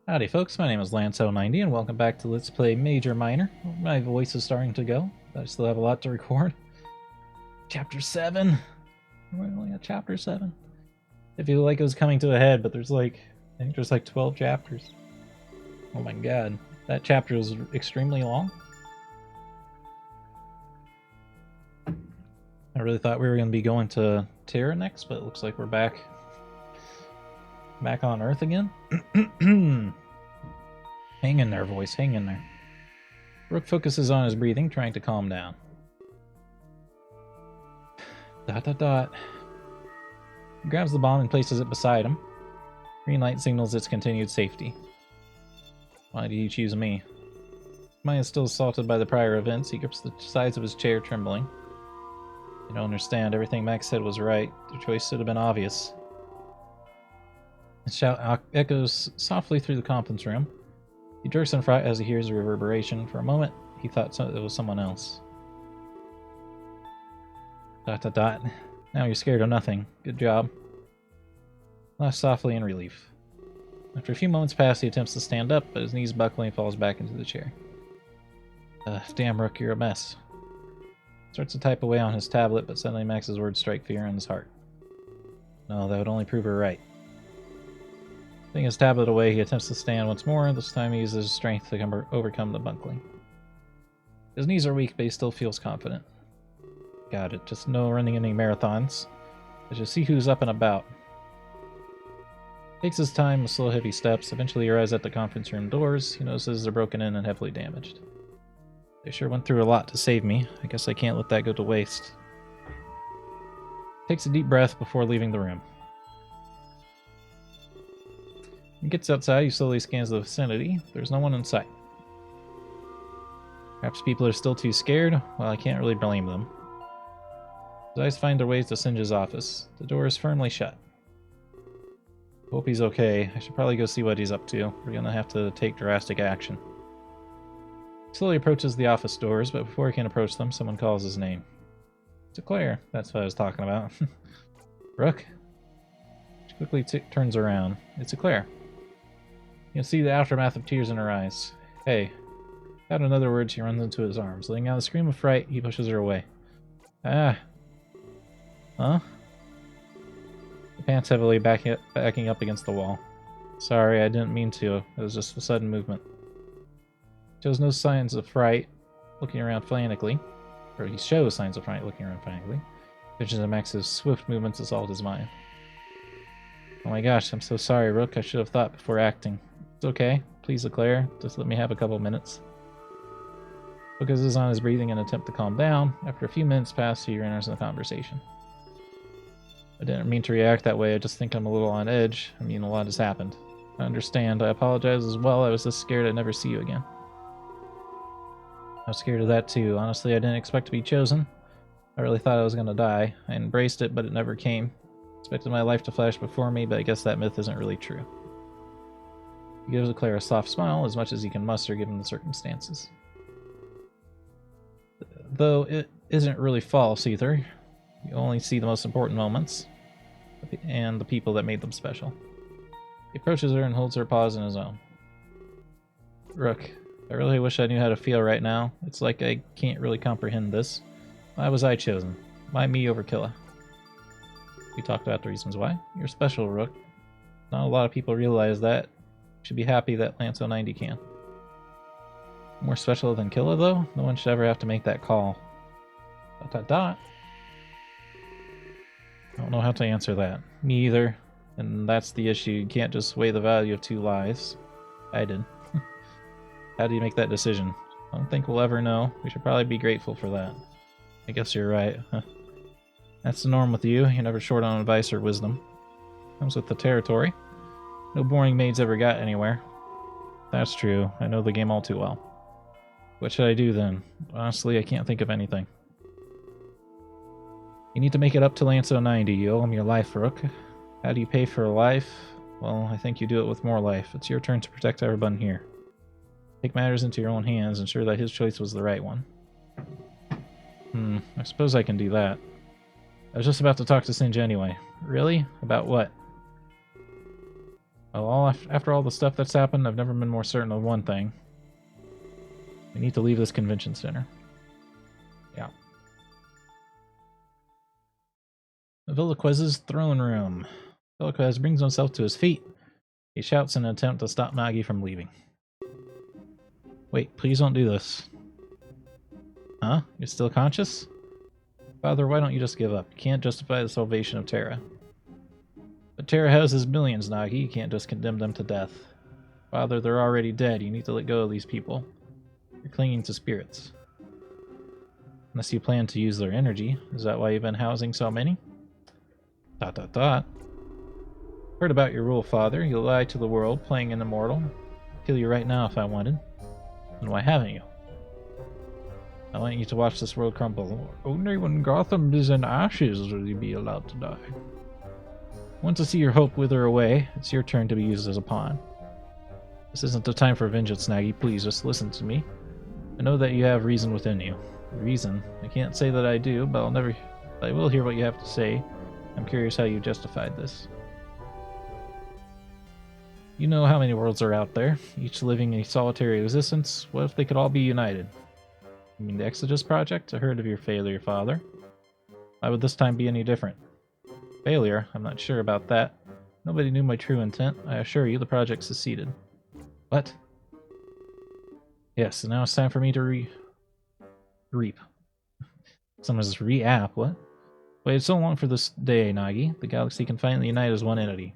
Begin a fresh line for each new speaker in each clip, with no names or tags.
Howdy folks, my name is Lance 90 and welcome back to Let's Play Major Minor. My voice is starting to go, but I still have a lot to record. Chapter 7! We're only at Chapter 7. I feel like it was coming to a head, but I think there's like 12 chapters. Oh my god, that chapter was extremely long. I really thought we were going to be going to Terra next, but it looks like we're back on Earth again. Hang in there, voice. Hang in there. Rook focuses on his breathing, trying to calm down. ... He grabs the bomb and places it beside him. Green light signals its continued safety. Why do you choose me? Mine is still assaulted by the prior events. He grips the sides of his chair, trembling. I don't understand. Everything Max said was right. Their choice should have been obvious. His shout echoes softly through the conference room. He jerks in fright as he hears a reverberation. For a moment, he thought it was someone else. ... Now you're scared of nothing. Good job. Laughs softly in relief. After a few moments pass, he attempts to stand up, but his knees buckle and he falls back into the chair. Damn, Rook, you're a mess. Starts to type away on his tablet, but suddenly Max's words strike fear in his heart. No, that would only prove her right. Putting his tablet away, he attempts to stand once more, and this time he uses his strength to overcome the buckling. His knees are weak, but he still feels confident. Got it, just no running any marathons. I should see who's up and about. Takes his time with slow, heavy steps. Eventually he arrives at the conference room doors. He notices they're broken in and heavily damaged. They sure went through a lot to save me. I guess I can't let that go to waste. Takes a deep breath before leaving the room. When he gets outside, he slowly scans the vicinity. There's no one in sight. Perhaps people are still too scared? Well, I can't really blame them. His eyes find their ways to Singe's office. The door is firmly shut. Hope he's okay. I should probably go see what he's up to. We're gonna have to take drastic action. He slowly approaches the office doors, but before he can approach them, someone calls his name. It's Claire. That's what I was talking about. Rook? She quickly turns around. It's Claire. You can see the aftermath of tears in her eyes. Hey. Without another word, she runs into his arms. Letting out a scream of fright, he pushes her away. Ah. Huh? He pants heavily, backing up against the wall. Sorry, I didn't mean to. It was just a sudden movement. Shows no signs of fright, looking around frantically. Or he shows signs of fright, looking around frantically. Visions of Max's swift movements assault his mind. Oh my gosh, I'm so sorry, Rook. I should have thought before acting. It's okay. Please, Claire. Just let me have a couple minutes. Focuses on his breathing in an attempt to calm down. After a few minutes pass, he enters the conversation. I didn't mean to react that way. I just think I'm a little on edge. I mean, a lot has happened. I understand. I apologize as well. I was just scared I'd never see you again. I was scared of that too. Honestly, I didn't expect to be chosen. I really thought I was going to die. I embraced it, but it never came. Expected my life to flash before me, but I guess that myth isn't really true. He gives Claire a soft smile, as much as he can muster given the circumstances. Though it isn't really false either. You only see the most important moments, and the people that made them special. He approaches her and holds her paws in his own. Rook, I really wish I knew how to feel right now. It's like I can't really comprehend this. Why was I chosen? Why me over Killa? We talked about the reasons why. You're special, Rook. Not a lot of people realize that. You should be happy that Lance 90 can. More special than Killa, though? No one should ever have to make that call. ... I don't know how to answer that. Me either. And that's the issue. You can't just weigh the value of two lives. I did. How do you make that decision? I don't think we'll ever know. We should probably be grateful for that. I guess you're right. That's the norm with you. You're never short on advice or wisdom. Comes with the territory. No boring maids ever got anywhere. That's true. I know the game all too well. What should I do then? Honestly, I can't think of anything. You need to make it up to Lance 90. You owe him your life, Rook. How do you pay for a life? Well, I think you do it with more life. It's your turn to protect everyone here. Take matters into your own hands, ensure that his choice was the right one. I suppose I can do that. I was just about to talk to Singe anyway. Really? About what? Well, after all the stuff that's happened, I've never been more certain of one thing. We need to leave this convention center. Yeah. Veloquez's throne room. Veloquez brings himself to his feet. He shouts in an attempt to stop Nagi from leaving. Wait, please don't do this. Huh? You're still conscious? Father, why don't you just give up? You can't justify the salvation of Terra. But Terra has his millions, Nagi. You can't just condemn them to death. Father, they're already dead. You need to let go of these people. You're clinging to spirits. Unless you plan to use their energy. Is that why you've been housing so many? ... Heard about your rule, Father. You lie to the world, playing an immortal. I'd kill you right now if I wanted. And why haven't you? I want you to watch this world crumble. Only when Gotham is in ashes will you be allowed to die. Want to see your hope wither away? It's your turn to be used as a pawn. This isn't the time for vengeance, Nagi. Please, just listen to me. I know that you have reason within you. Reason? I can't say that I do, but I will hear what you have to say. I'm curious how you justified this. You know how many worlds are out there, each living a solitary existence. What if they could all be united? You mean the Exodus Project? I heard of your failure, Father. Why would this time be any different? Failure? I'm not sure about that. Nobody knew my true intent. I assure you the project succeeded. What? Yes, and now it's time for me to reap. Someone says re-app, what? Waited so long for this day, Nagi. The galaxy can finally unite as one entity.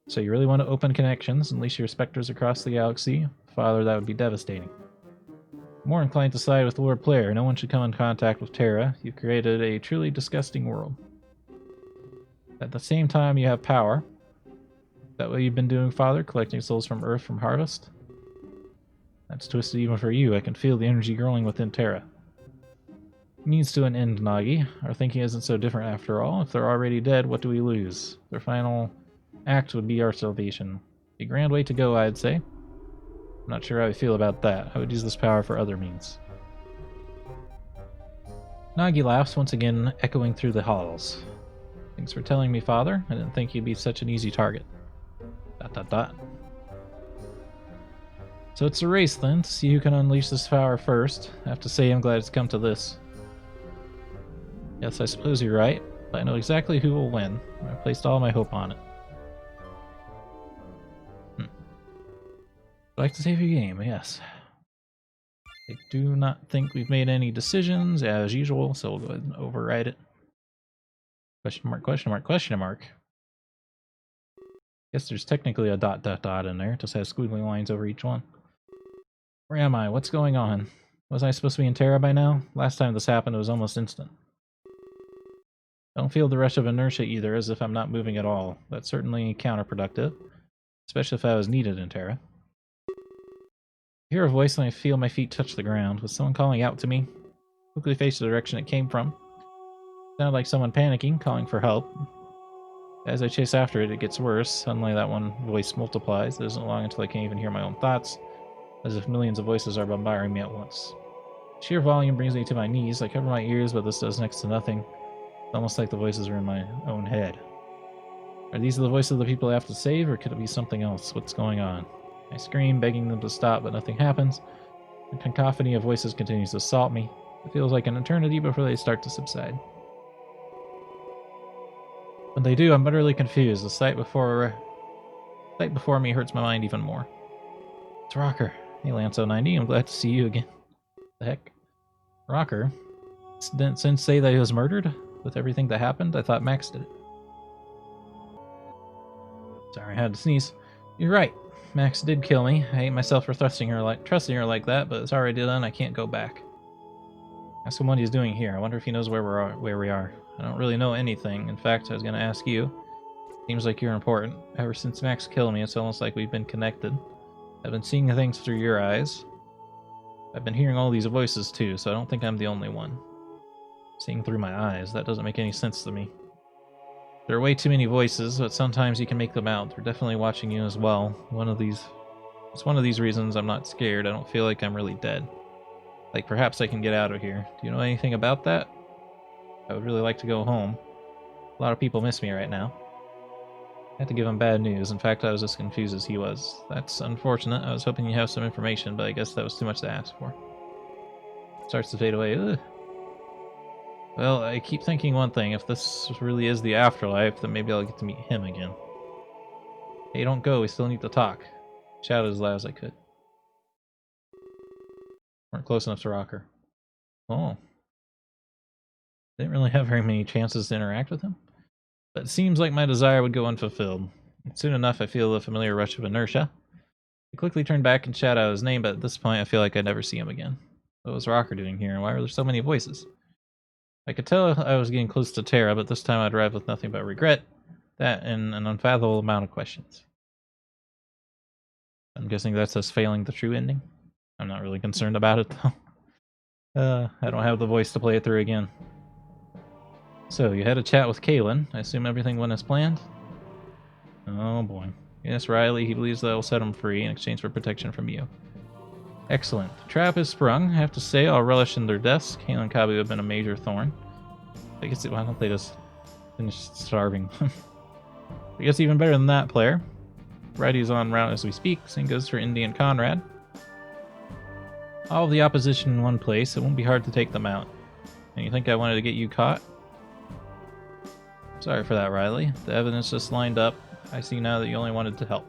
So you really want to open connections, unleash your specters across the galaxy? Father, that would be devastating. More inclined to side with Lord Player. No one should come in contact with Terra. You've created a truly disgusting world. At the same time, you have power. Is that what you've been doing, Father? Collecting souls from Earth from Harvest? That's twisted even for you. I can feel the energy growing within Terra. It means to an end, Nagi. Our thinking isn't so different after all. If they're already dead, what do we lose? Their final act would be our salvation. A grand way to go, I'd say. I'm not sure how I feel about that. I would use this power for other means. Nagi laughs, once again echoing through the halls. Thanks for telling me, Father. I didn't think you'd be such an easy target. ... So it's a race then, to see who can unleash this power first. I have to say I'm glad it's come to this. Yes, I suppose you're right, but I know exactly who will win. I placed all my hope on it. I'd like to save your game, yes. I do not think we've made any decisions, as usual, so we'll go ahead and override it. Question mark, question mark, question mark. Guess there's technically a ... in there. It just has squiggly lines over each one. Where am I? What's going on? Wasn't I supposed to be in Terra by now? Last time this happened, it was almost instant. I don't feel the rush of inertia either, as if I'm not moving at all. That's certainly counterproductive, especially if I was needed in Terra. I hear a voice and I feel my feet touch the ground. Was someone calling out to me? Quickly face the direction it came from. It sounded like someone panicking, calling for help. As I chase after it, it gets worse. Suddenly that one voice multiplies. It isn't long until I can't even hear my own thoughts, as if millions of voices are bombarding me at once. Sheer volume brings me to my knees. I cover my ears, but this does next to nothing. It's almost like the voices are in my own head. Are these the voices of the people I have to save, or could it be something else? What's going on? I scream, begging them to stop, but nothing happens. The cacophony of voices continues to assault me. It feels like an eternity before they start to subside. When they do, I'm utterly confused. The sight before me hurts my mind even more. It's Rocker. Hey, Lance 090, I'm glad to see you again. The heck? Rocker? Didn't Sin say that he was murdered? With everything that happened, I thought Max did it. Sorry, I had to sneeze. You're right. Max did kill me. I hate myself for trusting her like that, but it's already done. I can't go back. Ask him what he's doing here. I wonder if he knows where we are. I don't really know anything. In fact, I was going to ask you. Seems like you're important. Ever since Max killed me, it's almost like we've been connected. I've been seeing things through your eyes. I've been hearing all these voices too, so I don't think I'm the only one. Seeing through my eyes, that doesn't make any sense to me. There are way too many voices, but sometimes you can make them out. They're definitely watching you as well. It's one of these reasons I'm not scared. I don't feel like I'm really dead. Like perhaps I can get out of here. Do you know anything about that? I would really like to go home. A lot of people miss me right now. I had to give him bad news. In fact, I was as confused as he was. That's unfortunate. I was hoping you have some information, but I guess that was too much to ask for. Starts to fade away. Ugh. Well, I keep thinking one thing. If this really is the afterlife, then maybe I'll get to meet him again. Hey, don't go. We still need to talk. Shouted as loud as I could. Weren't close enough to rock her. Oh. Didn't really have very many chances to interact with him. But it seems like my desire would go unfulfilled. Soon enough, I feel a familiar rush of inertia. I quickly turned back and shout out his name, but at this point, I feel like I'd never see him again. What was Rocker doing here, and why were there so many voices? I could tell I was getting close to Terra, but this time I'd arrived with nothing but regret, that and an unfathomable amount of questions. I'm guessing that's us failing the true ending. I'm not really concerned about it, though. I don't have the voice to play it through again. So, you had a chat with Kalen. I assume everything went as planned? Oh boy. Yes, Riley, he believes that I'll set him free in exchange for protection from you. Excellent. The trap is sprung. I have to say, I'll relish in their deaths. Kalen and Kabu have been a major thorn. I guess, why don't they just finish starving? I guess even better than that, player. Righty's on route as we speak. Same goes for Indy and Conrad. All of the opposition in one place. It won't be hard to take them out. And you think I wanted to get you caught? Sorry for that, Riley. The evidence just lined up. I see now that you only wanted to help.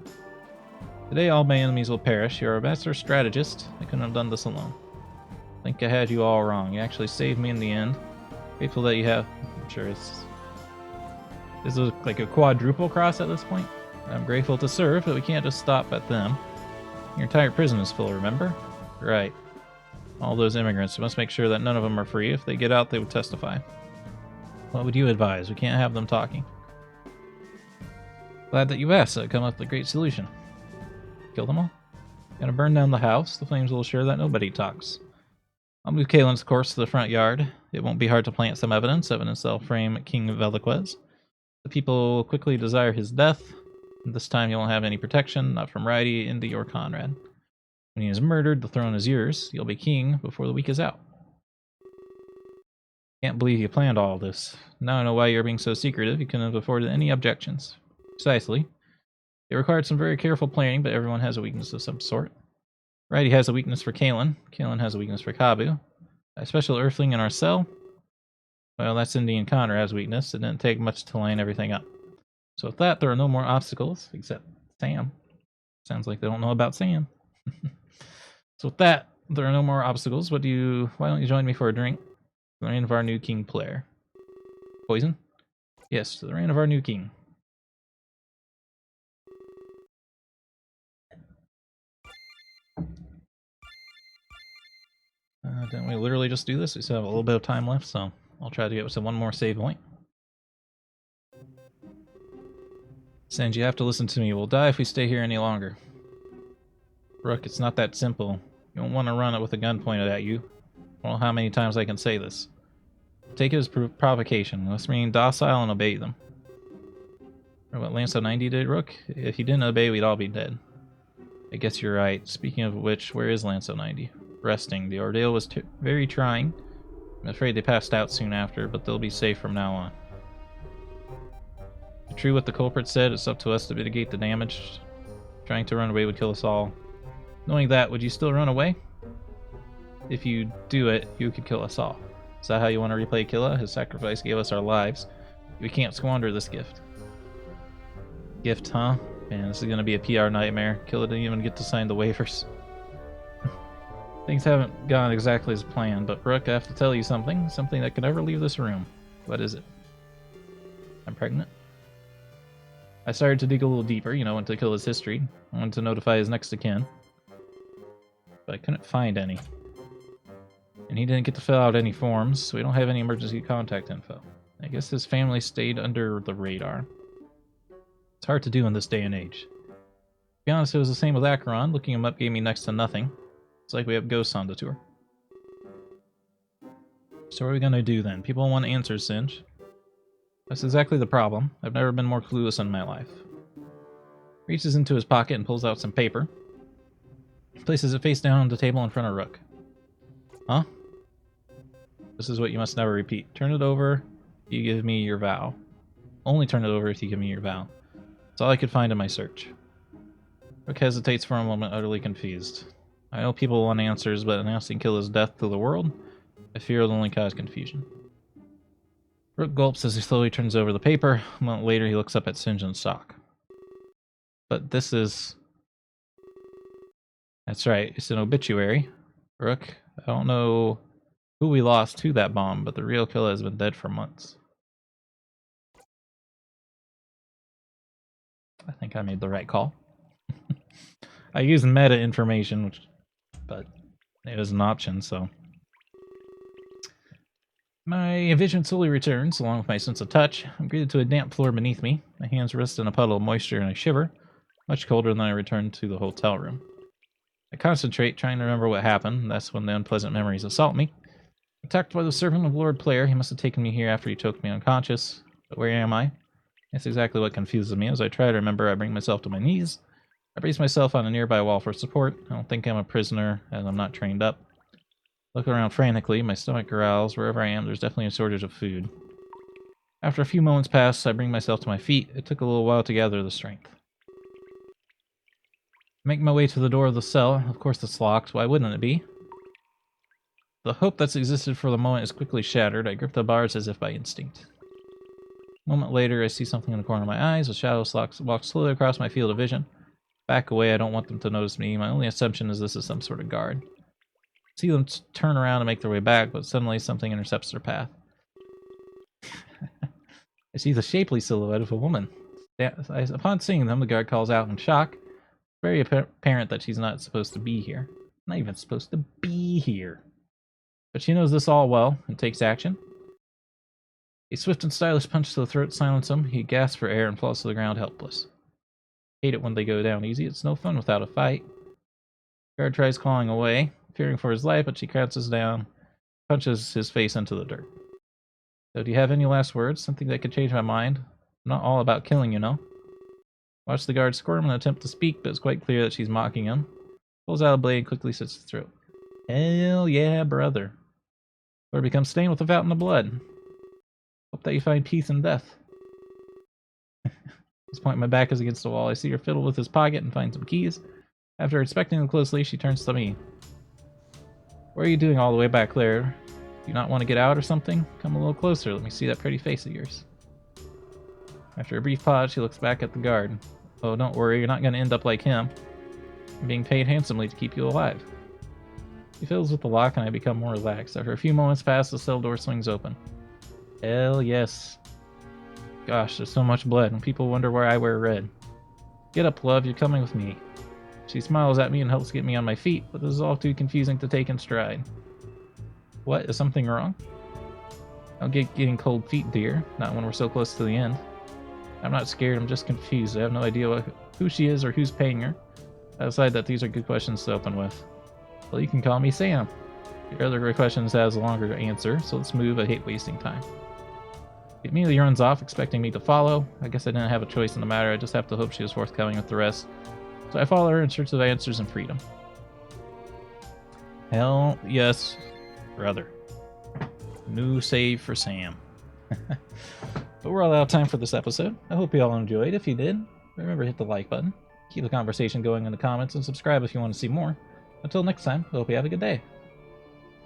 Today all my enemies will perish. You're a master strategist. I couldn't have done this alone. I think I had you all wrong. You actually saved me in the end. Grateful that you have... I'm sure it's... This is like a quadruple cross at this point. I'm grateful to serve, but we can't just stop at them. Your entire prison is full, remember? Right. All those immigrants. We must make sure that none of them are free. If they get out, they would testify. What would you advise? We can't have them talking. Glad that you asked. I've come up with a great solution. Kill them all? Gonna burn down the house. The flames will assure that nobody talks. I'll move Kalen's course to the front yard. It won't be hard to plant some evidence that'll frame King Veliquez. The people will quickly desire his death. This time you won't have any protection, not from Righty, Indy, or Conrad. When he is murdered, the throne is yours. You'll be king before the week is out. Can't believe you planned all this. Now I know why you're being so secretive. You couldn't have afforded any objections. Precisely. It required some very careful planning, but everyone has a weakness of some sort. Righty has a weakness for Kalen. Kalen has a weakness for Kabu. A special earthling in our cell? Well, that's Indy and Conrad's weakness. It didn't take much to line everything up. So with that, there are no more obstacles, except Sam. Sounds like they don't know about Sam. So with that, there are no more obstacles. Why don't you join me for a drink? The reign of our new king player. Poison? Yes, to the reign of our new king. Didn't we literally just do this? We still have a little bit of time left, so I'll try to get to one more save point. Sanj, you have to listen to me. We'll die if we stay here any longer. Rook, it's not that simple. You don't want to run it with a gun pointed at you. I don't know how many times I can say this. Take it as provocation. We must remain docile and obey them. Or what Lance 90 did, Rook? If he didn't obey, we'd all be dead. I guess you're right. Speaking of which, where is Lance 90? Resting. The ordeal was very trying. I'm afraid they passed out soon after, but they'll be safe from now on. True what the culprit said, it's up to us to mitigate the damage. Trying to run away would kill us all. Knowing that, would you still run away? If you do it, you could kill us all. Is that how you want to replay Killa? His sacrifice gave us our lives. We can't squander this gift. Gift, huh? Man, this is going to be a PR nightmare. Killa didn't even get to sign the waivers. Things haven't gone exactly as planned, but Rook, I have to tell you something. Something that can never leave this room. What is it? I'm pregnant? I started to dig a little deeper, went to Killa's history. I wanted to notify his next of kin. But I couldn't find any. And he didn't get to fill out any forms, so we don't have any emergency contact info. I guess his family stayed under the radar. It's hard to do in this day and age. To be honest, it was the same with Acheron. Looking him up gave me next to nothing. It's like we have ghosts on the tour. So what are we gonna do then? People want answers, Singe. That's exactly the problem. I've never been more clueless in my life. Reaches into his pocket and pulls out some paper. Places it face down on the table in front of Rook. Huh? This is what you must never repeat. Turn it over if you give me your vow. Only turn it over if you give me your vow. That's all I could find in my search. Rook hesitates for a moment, utterly confused. I know people want answers, but announcing Killer's death to the world, I fear it'll only cause confusion. Rook gulps as he slowly turns over the paper. A moment later, he looks up at Singe and Sock. But this is... That's right, it's an obituary. Rook, I don't know who we lost to that bomb, but the real killer has been dead for months. I think I made the right call. I used meta information, but it was an option, so... My vision slowly returns, along with my sense of touch. I'm greeted to a damp floor beneath me. My hands rest in a puddle of moisture and I shiver, much colder than I return to the hotel room. I concentrate, trying to remember what happened, and that's when the unpleasant memories assault me. Attacked by the servant of Lord Player, he must have taken me here after he choked me unconscious. But where am I? That's exactly what confuses me. As I try to remember, I bring myself to my knees. I brace myself on a nearby wall for support. I don't think I'm a prisoner, as I'm not trained up. Look around frantically, my stomach growls. Wherever I am, there's definitely a shortage of food. After a few moments pass, I bring myself to my feet. It took a little while to gather the strength. I make my way to the door of the cell. Of course it's locked. Why wouldn't it be? The hope that's existed for the moment is quickly shattered. I grip the bars as if by instinct. A moment later, I see something in the corner of my eyes. A shadow walks slowly across my field of vision. Back away, I don't want them to notice me. My only assumption is this is some sort of guard. I see them turn around and make their way back, but suddenly something intercepts their path. I see the shapely silhouette of a woman. Upon seeing them, the guard calls out in shock. It's very apparent that she's not supposed to be here. Not even supposed to be here. But she knows this all well and takes action. A swift and stylish punch to the throat silences him. He gasps for air and falls to the ground helpless. Hate it when they go down easy. It's no fun without a fight. Guard tries clawing away, fearing for his life, but she crouches down, punches his face into the dirt. So do you have any last words? Something that could change my mind? I'm not all about killing, you know. Watch the guard squirm and attempt to speak, but it's quite clear that she's mocking him. Pulls out a blade and quickly slits his throat. Hell yeah, brother. Or become stained with the fountain of blood. Hope that you find peace in death. At this point, my back is against the wall. I see her fiddle with his pocket and find some keys. After inspecting them closely, she turns to me. What are you doing all the way back there? Do you not want to get out or something? Come a little closer. Let me see that pretty face of yours. After a brief pause, she looks back at the guard. Oh, don't worry. You're not going to end up like him. I'm being paid handsomely to keep you alive. He fiddles with the lock and I become more relaxed. After a few moments pass, the cell door swings open. Hell yes. Gosh, there's so much blood, and people wonder why I wear red. Get up, love, you're coming with me. She smiles at me and helps get me on my feet, but this is all too confusing to take in stride. What? Is something wrong? Don't get getting cold feet, dear. Not when we're so close to the end. I'm not scared, I'm just confused. I have no idea who she is or who's paying her. I decide that these are good questions to open with. Well, you can call me Sam. Your other questions has a longer answer, so let's move. I hate wasting time. He immediately runs off, expecting me to follow. I guess I didn't have a choice in the matter. I just have to hope she was forthcoming with the rest. So I follow her in search of answers and freedom. Hell yes, brother. New save for Sam. But we're all out of time for this episode. I hope you all enjoyed. If you did, remember to hit the like button. Keep the conversation going in the comments and subscribe if you want to see more. Until next time, I hope you have a good day.